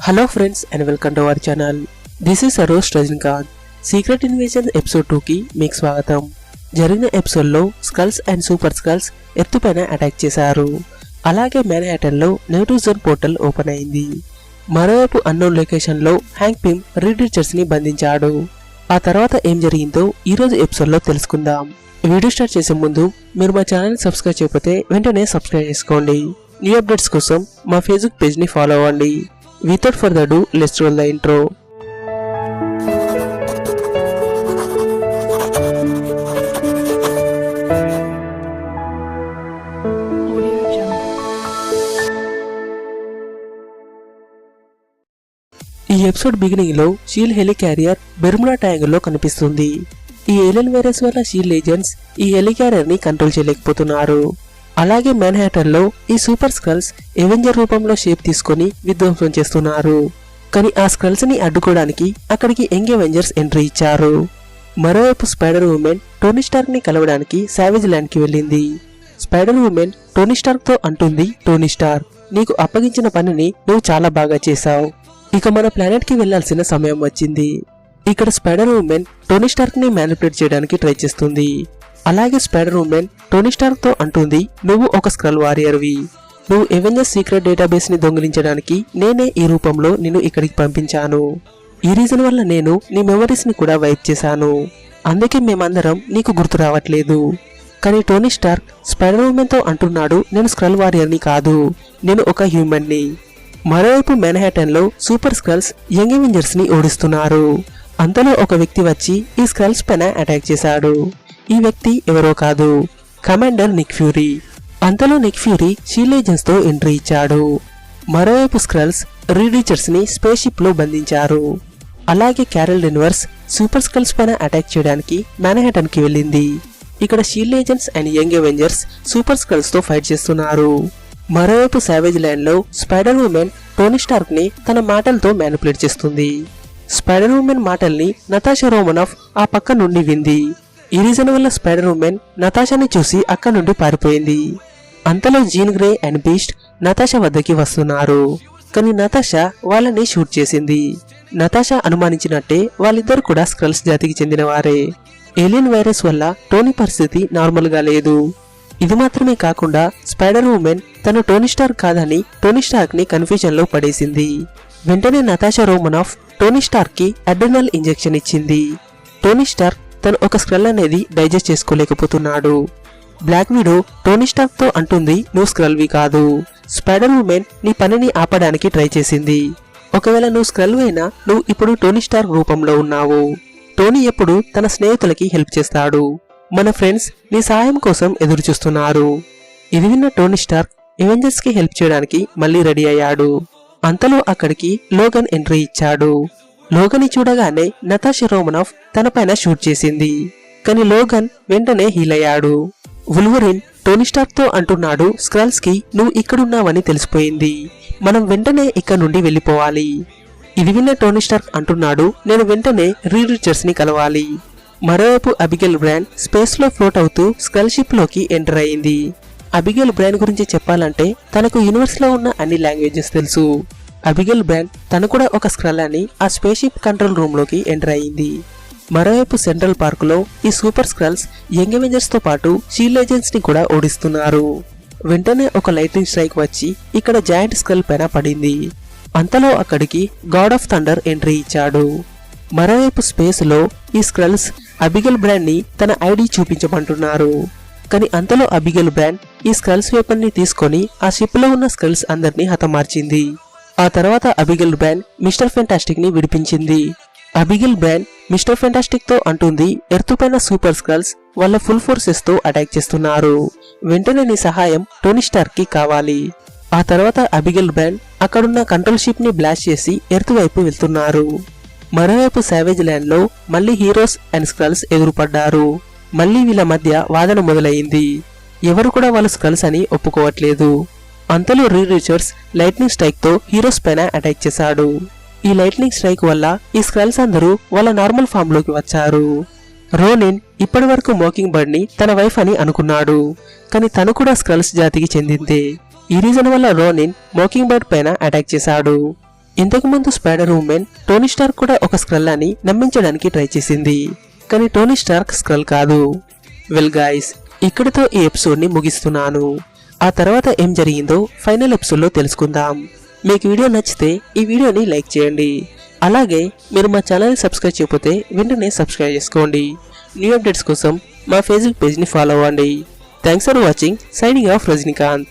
Hello friends and welcome to our channel. This is Arosh Rajnikant. Secret Invasion episode 2 కి మీకు స్వాగతం. జరిగిన episode లో skulls and super skulls earth పైన attack చేశారు. అలాగే మ్యాన్హాటన్ లో నెగటివ్ జోన్ పోర్టల్ ఓపెన్ అయింది. మరోవైపు అన్నోన్ లొకేషన్ లో హ్యాంక్ పిమ్ రీడ్ రిచర్డ్స్ ని బంధించాడు. ఆ తర్వాత ఏం జరిగిందో ఈ రోజు ఎపిసోడ్ లో తెలుసుకుందాం. వీడియో స్టార్ట్ చేసే ముందు మీరు మా ఛానల్ సబ్స్క్రైబ్ చేయకపోతే వెంటనే సబ్స్క్రైబ్ చేసుకోండి. న్యూ అప్డేట్స్ కోసం మా ఫేస్బుక్ పేజ్ ని ఫాలో అవ్వండి. Without further ado, let's roll the intro. ఈ ఎపిసోడ్ బిగినింగ్ లో షీల్డ్ హెలికారియర్ బెర్ముడా ట్రయాంగిల్ లో కనిపిస్తుంది. ఈ ఏలియన్ వైరస్ వల్ల షీల్డ్ ఏజెంట్స్ ఈ హెలికారియర్ ని కంట్రోల్ చేయలేకపోతున్నారు. అలాగే మ్యాన్హాటన్ లో ఈ సూపర్ స్కల్స్ ఎవెంజర్ రూపంలో షేప్ తీసుకొని విధ్వంసం చేస్తున్నారు. కానీ ఆ స్కల్స్ ని అడ్డుకోవడానికి అక్కడికి యంగ్ ఎవెంజర్స్ ఎంట్రీ ఇచ్చారు. మరోవైపు స్పైడర్ ఉమెన్ టోనీ స్టార్క్ ని కలవడానికి సావేజ్ ల్యాండ్ కి వెళ్ళింది. స్పైడర్ ఉమెన్ టోనీ స్టార్క్ తో అంటుంది, టోనీ స్టార్క్, నీకు అప్పగించిన పనిని నువ్వు చాలా బాగా చేశావు. ఇక మన ప్లానెట్ కి వెళ్లాల్సిన సమయం వచ్చింది. ఇక్కడ స్పైడర్ ఉమెన్ టోనీ స్టార్క్ ని మ్యానిపులేట్ చేయడానికి ట్రై చేస్తుంది. అలాగే స్పైడర్ ఉమెన్ టోనీ స్టార్క్ తో అంటుంది, నువ్వు ఒక స్క్రల్ వారియర్వి. నువ్వు ఎవెంజర్స్ సీక్రెట్ డేటాబేస్ ని దొంగిలించడానికి నేనే ఈ రూపంలో నిన్ను ఇక్కడికి పంపించాను. ఈ రీజన్ వల్ల నేను నీ మెమరీస్ ని కూడా వైప్ చేశాను. అందుకే మేమందరం నీకు గుర్తు రావట్లేదు. కానీ టోనీ స్టార్క్ స్పైడర్ ఉమెన్ తో అంటున్నాడు, నేను స్క్రల్ వారియర్ ని కాదు, నేను ఒక హ్యూమన్ ని. మరోవైపు మ్యాన్హాటన్ లో సూపర్ స్క్రల్స్ యంగ్ ఎవెంజర్స్ ని ఓడిస్తున్నారు. అంతలో ఒక వ్యక్తి వచ్చి ఈ స్క్రల్స్ పైన అటాక్ చేశాడు. ఈ వ్యక్తి ఎవరో కాదు, కమాండర్ నిక్ ఫ్యూరీ. అంతలో నిక్ ఫ్యూరీ షీల్డ్ ఏజెంట్స్ తో ఎంట్రీ ఇచ్చాడు. మరోవైపు స్క్రల్స్ రీడ్ రిచర్డ్స్ ని స్పేస్ షిప్ లో బంధించారు. అలాగే క్యారల్ డెన్వర్స్ సూపర్ స్కల్స్ పైన అటాక్ చేయడానికి మ్యాన్హాటన్ కి వెళ్ళింది. ఇక్కడ shield agents and young Avengers super skulls తో ఫైట్ చేస్తున్నారు. మరోవైపు సావేజ్ ల్యాండ్ లో స్పైడర్ ఉమెన్ టోనీ స్టార్క్ ని తన మాటలతో మ్యానిపులేట్ చేస్తుంది. స్పైడర్ ఉమెన్ మాటల్ని నతాషా రోమనోఫ్ ఆ పక్క నుండి వింది. ఈ రీజన్ వల్ల స్పైడర్ ఉమెన్ నతాషాని చూసి అక్కడి నుండి పారిపోయింది. అంతలో Jean Grey and Beast Natasha వద్దకి వస్తున్నారు. కానీ నతాషా వాళ్ళని షూట్ చేసింది. నతాషా అనుమానించినట్టే వాళ్ళిద్దరు కూడా స్క్రల్స్ జాతికి చెందినవారే. ఏలియన్ వైరస్ వల్ల టోనీ పరిస్థితి నార్మల్ గా లేదు. ఇది మాత్రమే కాకుండా స్పైడర్ ఉమెన్ తను టోనీ స్టార్క్ కాదని టోనీ స్టార్క్ ని కన్ఫ్యూజన్ లో పడేసింది. వెంటనే నతాషా రోమనోఫ్ టోనీ స్టార్క్ కి అడ్రినల్ ఇంజెక్షన్ ఇచ్చింది. టోనీ స్టార్క్ తను ఒక స్క్రల్ అనేది డైజెస్ట్ చేసుకోలేకపోతున్నాడు. బ్లాక్ విడో టోనీ స్టార్క్ తో అంటుంది, నువ్వు స్క్రల్వి కాదు, స్పైడర్ ఉమెన్ నీ పనిని ఆపడానికి ట్రై చేసింది. ఒకవేళ నువ్వు స్క్రల్ అయినా నువ్వు ఇప్పుడు టోనీ స్టార్క్ రూపంలో ఉన్నావు. టోనీ ఎప్పుడు తన స్నేహితులకి హెల్ప్ చేస్తాడు. మన ఫ్రెండ్స్ నీ సహాయం కోసం ఎదురు చూస్తున్నారు. ఇది విన్న టోనీ స్టార్క్ ఎవెంజర్స్ కి హెల్ప్ చేయడానికి మళ్ళీ రెడీ అయ్యాడు. అంతలో అక్కడికి లోగన్ ఎంట్రీ ఇచ్చాడు. లోగన్ని చూడగానే నతాషా రోమనోఫ్ తన పైన షూట్ చేసింది. కానీ లోగన్ వెంటనే హీల్ అయ్యాడు. వుల్వరిన్ టోనీ స్టార్క్ తో అంటున్నాడు, స్క్రల్స్ కి నువ్వు ఇక్కడున్నావని తెలిసిపోయింది, మనం వెంటనే ఇక్కడ నుండి వెళ్ళిపోవాలి. ఇది విన్న టోనీ స్టార్క్ అంటున్నాడు, నేను వెంటనే రీడ్ రిచర్డ్స్ ని కలవాలి. మరోవైపు అబిగేల్ బ్రాండ్ స్పేస్ లో ఫ్లోట్ అవుతూ స్కల్ షిప్ లోకి ఎంటర్ అయింది. అబిగేల్ బ్రాండ్ గురించి చెప్పాలంటే తనకు యూనివర్స్ లో ఉన్న అన్ని లాంగ్వేజెస్ తెలుసు. అబిగేల్ బ్రాండ్ తను కూడా ఒక స్క్రల్ అని ఆ స్పేస్ షిప్ కంట్రోల్ రూమ్ లోకి ఎంటర్ అయింది. మరోవైపు సెంట్రల్ పార్క్ లో ఈ సూపర్ స్క్రల్స్ యంగ్ ఎవెంజర్స్ తో పాటు షీల్డ్ ఏజెంట్స్ ని కూడా ఓడిస్తున్నారు. వెంటనే ఒక లైటింగ్ స్ట్రైక్ వచ్చి ఇక్కడ జాయింట్ స్క్రల్ పైన పడింది. అంతలో అక్కడికి గాడ్ ఆఫ్ థండర్ ఎంట్రీ ఇచ్చాడు. మరోవైపు స్పేస్ లో ఈ స్క్రల్స్ అబిగేల్ బ్రాండ్ ని తన ఐడి చూపించమంటున్నారు. కానీ అంతలో అబిగేల్ బ్రాండ్ ఈ స్క్రల్స్ వెపన్ ని తీసుకొని ఆ షిప్ లో ఉన్న స్క్రల్స్ అందరినీ హతమార్చింది. ఆ తర్వాత అబిగేల్ బ్రాండ్ మిస్టర్ ఫెంటాస్టిక్ ని విడిపించింది. అబిగేల్ బ్రాండ్ మిస్టర్ ఫెంటాస్టిక్ తో అంటుంది, ఎర్త్ పైన సూపర్ స్క్రల్స్ వాళ్ళ ఫుల్ ఫోర్సెస్ తో అటాక్ చేస్తున్నారు, వెంటనే నీ సహాయం టోనీ స్టార్క్ కి కావాలి. ఆ తర్వాత అబిగేల్ బ్రాండ్ అక్కడున్న కంట్రోల్ షిప్ ని బ్లాస్ట్ చేసి ఎర్త్ వైపు వెళ్తున్నారు. మరోవైపు సావేజ్ ల్యాండ్ లో మళ్ళీ హీరోస్ అండ్ స్క్రల్స్ ఎదురుపడ్డారు. మళ్ళీ వీళ్ళ మధ్య వాదన మొదలైంది. ఎవరు కూడా వాళ్ళు స్క్రల్స్ అని ఒప్పుకోవట్లేదు. అంతలో రీడ్ రిచర్డ్స్ లైట్నింగ్ స్ట్రైక్ తో హీరోస్ పైన అటాక్ చేశాడు. ఈ లైట్నింగ్ స్ట్రైక్ వల్ల ఈ స్క్రల్స్ అందరూ వాళ్ళ నార్మల్ ఫామ్ లోకి వచ్చారు. రోనిన్ ఇప్పటి వరకు మోకింగ్ బర్డ్ ని తన వైఫ్ అని అనుకున్నాడు. కానీ తను కూడా స్క్రల్స్ జాతికి చెందిందే. ఈ రీజన్ వల్ల రోనిన్ మోకింగ్ బర్డ్ పైన అటాక్ చేశాడు. ఇంతకుముందు స్పైడర్ ఉమెన్ టోనీ స్టార్క్ కూడా ఒక స్క్రల్ అని నమ్మించడానికి ట్రై చేసింది, కానీ టోనీ స్టార్క్ స్క్రల్ కాదు. వెల్ గాయ్స్, ఇక్కడితో ఈ ఎపిసోడ్ ని ముగిస్తున్నాను. ఆ తర్వాత ఏం జరిగిందో ఫైనల్ ఎపిసోడ్ లో తెలుసుకుందాం. మీకు వీడియో నచ్చితే ఈ వీడియోని లైక్ చేయండి. అలాగే మీరు మా ఛానల్ని సబ్స్క్రైబ్ చేయకపోతే వెంటనే సబ్స్క్రైబ్ చేసుకోండి. న్యూ అప్డేట్స్ కోసం మా ఫేస్బుక్ పేజ్ని ఫాలో అవ్వండి. Thanks for watching. Signing off Rajinikanth.